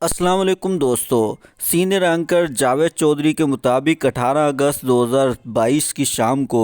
السلام علیکم دوستو۔ سینئر اینکر جاوید چودھری کے مطابق 18 اگست 2022 کی شام کو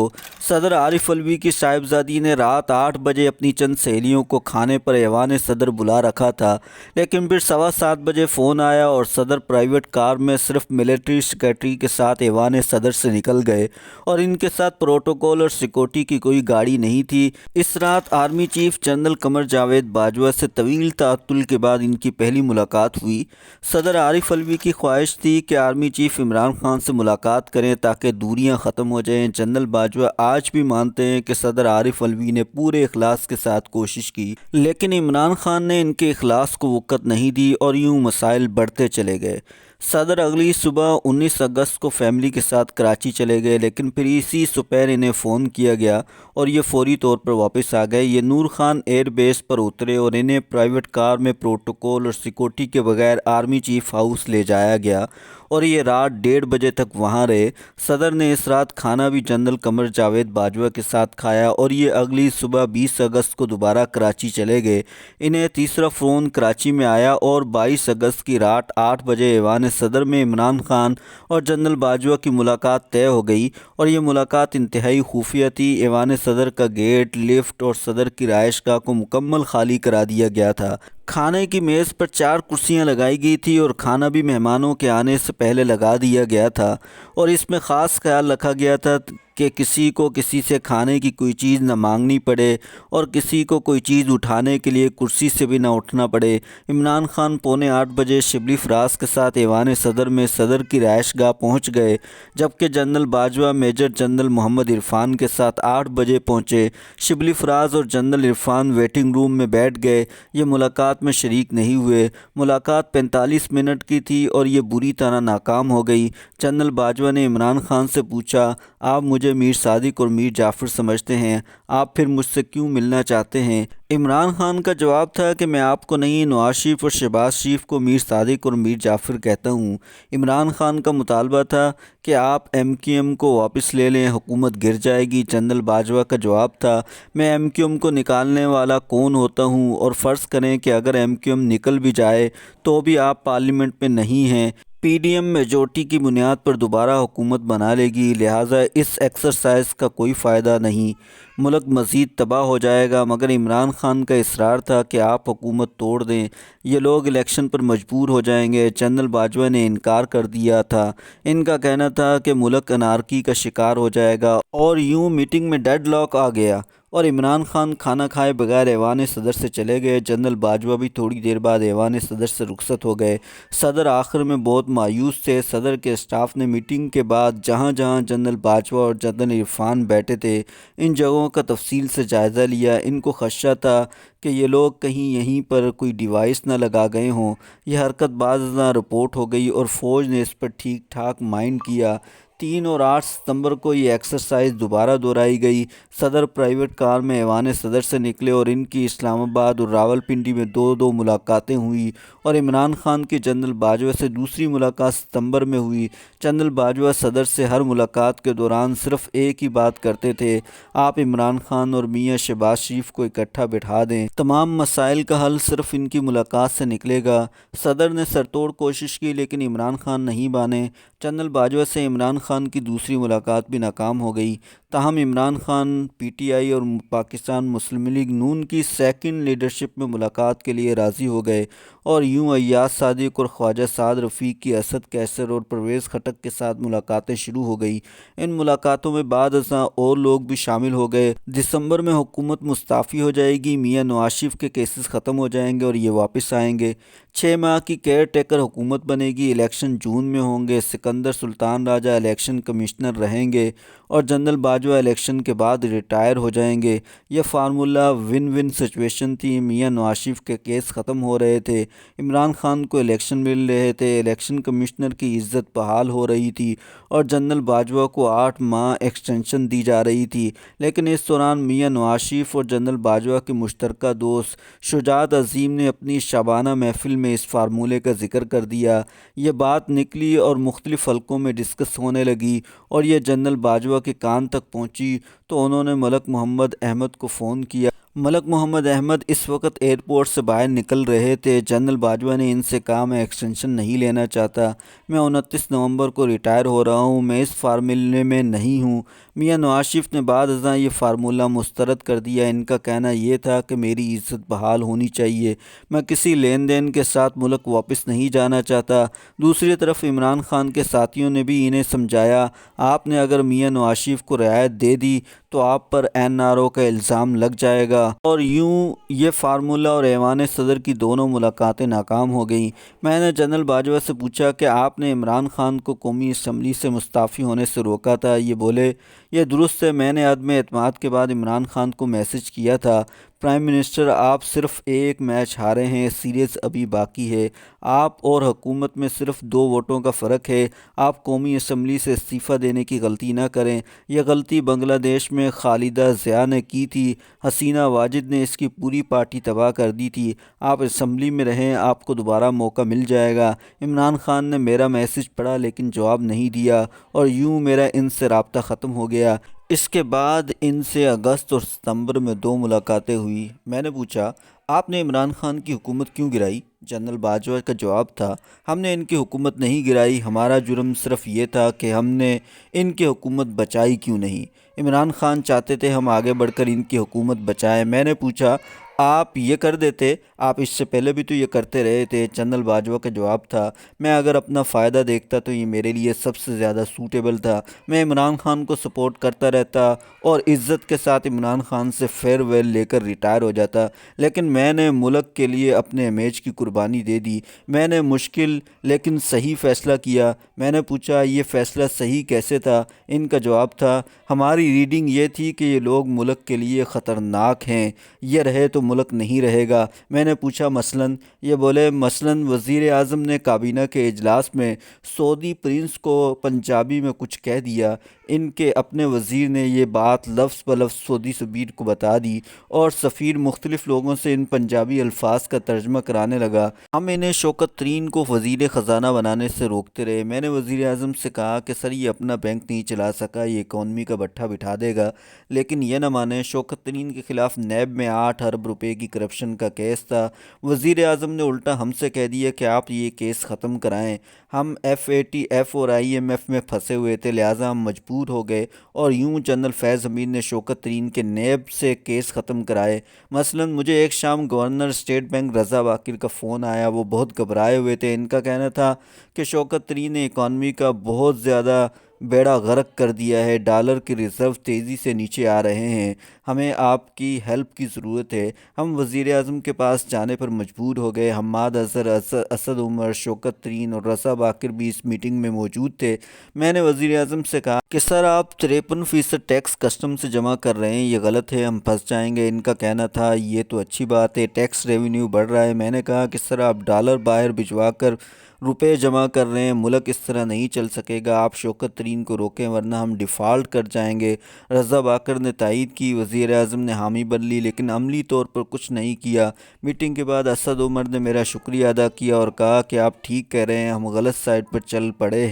صدر عارف الوی کی صاحبزادی نے رات 8 بجے اپنی چند سہیلیوں کو کھانے پر ایوان صدر بلا رکھا تھا، لیکن پھر 7:15 بجے فون آیا اور صدر پرائیویٹ کار میں صرف ملٹری سیکرٹری کے ساتھ ایوان صدر سے نکل گئے اور ان کے ساتھ پروٹوکول اور سیکورٹی کی کوئی گاڑی نہیں تھی۔ اس رات army chief general Qamar Javed Bajwa سے طویل تعطل کے بعد ان کی پہلی ملاقات ہوئی۔ صدر عارف الوی کی خواہش تھی کہ آرمی چیف عمران خان سے ملاقات کریں تاکہ دوریاں ختم ہو جائیں۔ جنرل باجوہ آج بھی مانتے ہیں کہ صدر عارف الوی نے پورے اخلاص کے ساتھ کوشش کی، لیکن عمران خان نے ان کے اخلاص کو وقت نہیں دی اور یوں مسائل بڑھتے چلے گئے۔ صدر اگلی صبح 19 اگست کو فیملی کے ساتھ کراچی چلے گئے، لیکن پھر اسی سپیر انہیں فون کیا گیا اور یہ فوری طور پر واپس آ گئے۔ یہ نور خان ایئر بیس پر اترے اور انہیں پرائیویٹ کار میں پروٹوکول اور سیکورٹی کے بغیر آرمی چیف ہاؤس لے جایا گیا اور یہ رات 1:30 بجے تک وہاں رہے۔ صدر نے اس رات کھانا بھی جنرل قمر جاوید باجوہ کے ساتھ کھایا اور یہ اگلی صبح 20 اگست کو دوبارہ کراچی چلے گئے۔ انہیں تیسرا فون کراچی میں آیا اور 22 اگست کی رات 8 بجے ایوان صدر میں عمران خان اور جنرل باجوہ کی ملاقات طے ہو گئی اور یہ ملاقات انتہائی خفیہ تھی۔ ایوان صدر کا گیٹ، لفٹ اور صدر کی رہائش گاہ کو مکمل خالی کرا دیا گیا تھا۔ کھانے کی میز پر 4 کرسیاں لگائی گئی تھی اور کھانا بھی مہمانوں کے آنے سے پہلے لگا دیا گیا تھا اور اس میں خاص خیال رکھا گیا تھا کہ کسی کو کسی سے کھانے کی کوئی چیز نہ مانگنی پڑے اور کسی کو کوئی چیز اٹھانے کے لیے کرسی سے بھی نہ اٹھنا پڑے۔ عمران خان 7:45 بجے شبلی فراز کے ساتھ ایوان صدر میں صدر کی رہائش گاہ پہنچ گئے، جبکہ جنرل باجوہ میجر جنرل محمد عرفان کے ساتھ 8 بجے پہنچے۔ شبلی فراز اور جنرل عرفان ویٹنگ روم میں بیٹھ گئے، یہ ملاقات میں شریک نہیں ہوئے۔ ملاقات 45 منٹ کی تھی اور یہ بری طرح ناکام ہو گئی۔ جنرل باجوہ نے عمران خان سے پوچھا، آپ مجھے میر صادق اور میر جعفر سمجھتے ہیں، آپ پھر مجھ سے کیوں ملنا چاہتے ہیں؟ عمران خان کا جواب تھا کہ میں آپ کو نہیں، نواز شریف اور شہباز شریف کو میر صادق اور میر جعفر کہتا ہوں۔ عمران خان کا مطالبہ تھا کہ آپ ایم کیو ایم کو واپس لے لیں، حکومت گر جائے گی۔ جنرل باجوہ کا جواب تھا، میں ایم کیو ایم کو نکالنے والا کون ہوتا ہوں، اور فرض کریں کہ اگر ایم کیو ایم نکل بھی جائے تو بھی آپ پارلیمنٹ میں نہیں ہیں، پی ڈی ایم میجورٹی کی بنیاد پر دوبارہ حکومت بنا لے گی، لہٰذا اس ایکسرسائز کا کوئی فائدہ نہیں، ملک مزید تباہ ہو جائے گا۔ مگر عمران خان کا اصرار تھا کہ آپ حکومت توڑ دیں، یہ لوگ الیکشن پر مجبور ہو جائیں گے۔ جنرل باجوہ نے انکار کر دیا تھا۔ ان کا کہنا تھا کہ ملک انارکی کا شکار ہو جائے گا اور یوں میٹنگ میں ڈیڈ لاک آ گیا اور عمران خان کھانا کھائے بغیر ایوان صدر سے چلے گئے۔ جنرل باجوہ بھی تھوڑی دیر بعد ایوان صدر سے رخصت ہو گئے۔ صدر آخر میں بہت مایوس تھے۔ صدر کے اسٹاف نے میٹنگ کے بعد جہاں جہاں جنرل باجوہ اور جنرل عرفان بیٹھے تھے ان جگہوں کا تفصیل سے جائزہ لیا۔ ان کو خدشہ تھا کہ یہ لوگ کہیں یہیں پر کوئی ڈیوائس نہ لگا گئے ہوں۔ یہ حرکت بعض ازاں رپورٹ ہو گئی اور فوج نے اس پر ٹھیک ٹھاک مائنڈ کیا۔ 3 اور 8 ستمبر کو یہ ایکسرسائز دوبارہ دہرائی گئی۔ صدر پرائیویٹ کار میں ایوان صدر سے نکلے اور ان کی اسلام آباد اور راولپنڈی میں 2 ملاقاتیں ہوئیں اور عمران خان کی جنرل باجوہ سے دوسری ملاقات ستمبر میں ہوئی۔ جنرل باجوہ صدر سے ہر ملاقات کے دوران صرف ایک ہی بات کرتے تھے، آپ عمران خان اور میاں شہباز شریف کو اکٹھا بٹھا دیں، تمام مسائل کا حل صرف ان کی ملاقات سے نکلے گا۔ صدر نے سرتوڑ کوشش کی لیکن عمران خان نہیں مانے۔ جنرل باجوہ سے عمران خان کی دوسری ملاقات بھی ناکام ہو گئی۔ تاہم Imran Khan P T I اور پاکستان مسلم لیگ نون کی سیکنڈ لیڈرشپ میں ملاقات کے لیے راضی ہو گئے اور یوں ایاز صادق اور خواجہ سعد رفیق کی اسد کیسر اور پرویز خٹک کے ساتھ ملاقاتیں شروع ہو گئی۔ ان ملاقاتوں میں بعد ازاں اور لوگ بھی شامل ہو گئے۔ دسمبر میں حکومت مستعفی ہو جائے گی، میاں نواز شریف کے کیسز ختم ہو جائیں گے اور یہ واپس آئیں گے۔ 6 ماہ کی کیئر ٹیکر حکومت بنے گی، الیکشن جون میں ہوں گے، سکندر سلطان راجہ الیکشن کمشنر رہیں گے اور جنرل باجوہ الیکشن کے بعد ریٹائر ہو جائیں گے۔ یہ فارمولہ ون ون سچویشن تھی۔ میاں نواز شریف کے کیس ختم ہو رہے تھے، عمران خان کو الیکشن مل رہے تھے، الیکشن کمشنر کی عزت بحال ہو رہی تھی اور جنرل باجوہ کو 8 ماہ ایکسٹینشن دی جا رہی تھی۔ لیکن اس دوران میاں نواز شریف اور جنرل باجوہ کے مشترکہ دوست شجاعت عظیم نے اپنی شبانہ محفل میں اس فارمولے کا ذکر کر دیا۔ یہ بات نکلی اور مختلف حلقوں میں ڈسکس ہونے لگی اور یہ جنرل باجوہ کے کان تک پہنچی تو انہوں نے ملک محمد احمد کو فون کیا ملک محمد احمد اس وقت ایئرپورٹ سے باہر نکل رہے تھے۔ جنرل باجوہ نے ان سے کہا میں ایکسٹینشن نہیں لینا چاہتا، میں 29 نومبر کو ریٹائر ہو رہا ہوں، میں اس فارمولے میں نہیں ہوں۔ میاں نواز شریف نے بعد ازاں یہ فارمولہ مسترد کر دیا۔ ان کا کہنا یہ تھا کہ میری عزت بحال ہونی چاہیے، میں کسی لین دین کے ساتھ ملک واپس نہیں جانا چاہتا۔ دوسری طرف عمران خان کے ساتھیوں نے بھی انہیں سمجھایا، آپ نے اگر میاں نواز شریف کو رعایت دے دی تو آپ پر NRO کا الزام لگ جائے گا، اور یوں یہ فارمولہ اور ایوان صدر کی دونوں ملاقاتیں ناکام ہو گئیں۔ میں نے جنرل باجوہ سے پوچھا کہ آپ نے عمران خان کو قومی اسمبلی سے مستعفی ہونے سے روکا تھا؟ یہ بولے، یہ درست ہے، میں نے عدم اعتماد کے بعد عمران خان کو میسج کیا تھا، پرائم منسٹر آپ صرف ایک میچ ہارے ہیں، سیریز ابھی باقی ہے، آپ اور حکومت میں صرف 2 ووٹوں کا فرق ہے، آپ قومی اسمبلی سے استعفیٰ دینے کی غلطی نہ کریں۔ یہ غلطی بنگلہ دیش میں خالدہ ضیاء نے کی تھی، حسینہ واجد نے اس کی پوری پارٹی تباہ کر دی تھی، آپ اسمبلی میں رہیں، آپ کو دوبارہ موقع مل جائے گا۔ عمران خان نے میرا میسج پڑھا لیکن جواب نہیں دیا، اور یوں میرا ان سے رابطہ ختم ہو گیا۔ اس کے بعد ان سے اگست اور ستمبر میں 2 ملاقاتیں ہوئی۔ میں نے پوچھا، آپ نے عمران خان کی حکومت کیوں گرائی؟ جنرل باجوہ کا جواب تھا، ہم نے ان کی حکومت نہیں گرائی، ہمارا جرم صرف یہ تھا کہ ہم نے ان کی حکومت بچائی کیوں نہیں۔ عمران خان چاہتے تھے ہم آگے بڑھ کر ان کی حکومت بچائیں۔ میں نے پوچھا، آپ یہ کر دیتے، آپ اس سے پہلے بھی تو یہ کرتے رہے تھے۔ جنرل باجوہ کا جواب تھا، میں اگر اپنا فائدہ دیکھتا تو یہ میرے لیے سب سے زیادہ سوٹیبل تھا، میں عمران خان کو سپورٹ کرتا رہتا اور عزت کے ساتھ عمران خان سے فیئر ویل لے کر ریٹائر ہو جاتا، لیکن میں نے ملک کے لیے اپنے امیج کی قربانی دے دی، میں نے مشکل لیکن صحیح فیصلہ کیا۔ میں نے پوچھا، یہ فیصلہ صحیح کیسے تھا؟ ان کا جواب تھا، ہماری ریڈنگ یہ تھی کہ یہ لوگ ملک کے لیے خطرناک ہیں، یہ رہے تو ملک نہیں رہے گا۔ میں نے پوچھا مثلاً؟ یہ بولے، مثلاً وزیر اعظم نے کابینہ کے اجلاس میں سعودی پرنس کو پنجابی میں کچھ کہہ دیا، ان کے اپنے وزیر نے یہ بات لفظ بلفظ سعودی سفیر کو بتا دی، اور سفیر مختلف لوگوں سے ان پنجابی الفاظ کا ترجمہ کرانے لگا۔ ہم انہیں شوکت ترین کو وزیر خزانہ بنانے سے روکتے رہے۔ میں نے وزیر اعظم سے کہا کہ سر یہ اپنا بینک نہیں چلا سکا، یہ اکانومی کا بٹھا بٹھا دے گا، لیکن یہ نہ مانے۔ شوکت ترین کے خلاف نیب میں 8 ارب روپے کی کرپشن کا کیس تھا۔ وزیر اعظم نے الٹا ہم سے کہہ دیا کہ آپ یہ کیس ختم کرائیں۔ ہم FATF اور IMF میں پھنسے ہوئے تھے، لہٰذا ہم مجبور ہو گئے، اور یوں جنرل فیض حمید نے شوکت ترین کے نیب سے کیس ختم کرائے۔ مثلاً مجھے ایک شام گورنر اسٹیٹ بینک رضا باقر کا فون آیا، وہ بہت گھبرائے ہوئے تھے۔ ان کا کہنا تھا کہ شوکت ترین نے اکانومی کا بہت زیادہ بیڑا غرق کر دیا ہے، ڈالر کے ریزرو تیزی سے نیچے آ رہے ہیں، ہمیں آپ کی ہیلپ کی ضرورت ہے۔ ہم وزیر اعظم کے پاس جانے پر مجبور ہو گئے۔ حماد اظہر، اسد عمر، شوکت ترین اور رضا باقر بھی اس میٹنگ میں موجود تھے۔ میں نے وزیر اعظم سے کہا کہ سر آپ 53% ٹیکس کسٹم سے جمع کر رہے ہیں، یہ غلط ہے، ہم پھنس جائیں گے۔ ان کا کہنا تھا یہ تو اچھی بات ہے، ٹیکس ریونیو بڑھ رہا ہے۔ میں نے کہا کہ سر آپ ڈالر باہر بھجوا کر روپے جمع کر رہے ہیں، ملک اس طرح نہیں چل سکے گا، آپ شوکت ترین کو روکیں ورنہ ہم ڈیفالٹ کر جائیں گے۔ رضا باقر نے تائید کی، وزیر اعظم نے حامی بن لی، لیکن عملی طور پر کچھ نہیں کیا۔ میٹنگ کے بعد اسد عمر نے میرا شکریہ ادا کیا اور کہا کہ آپ ٹھیک کہہ رہے ہیں، ہم غلط سائٹ پر چل پڑے ہیں۔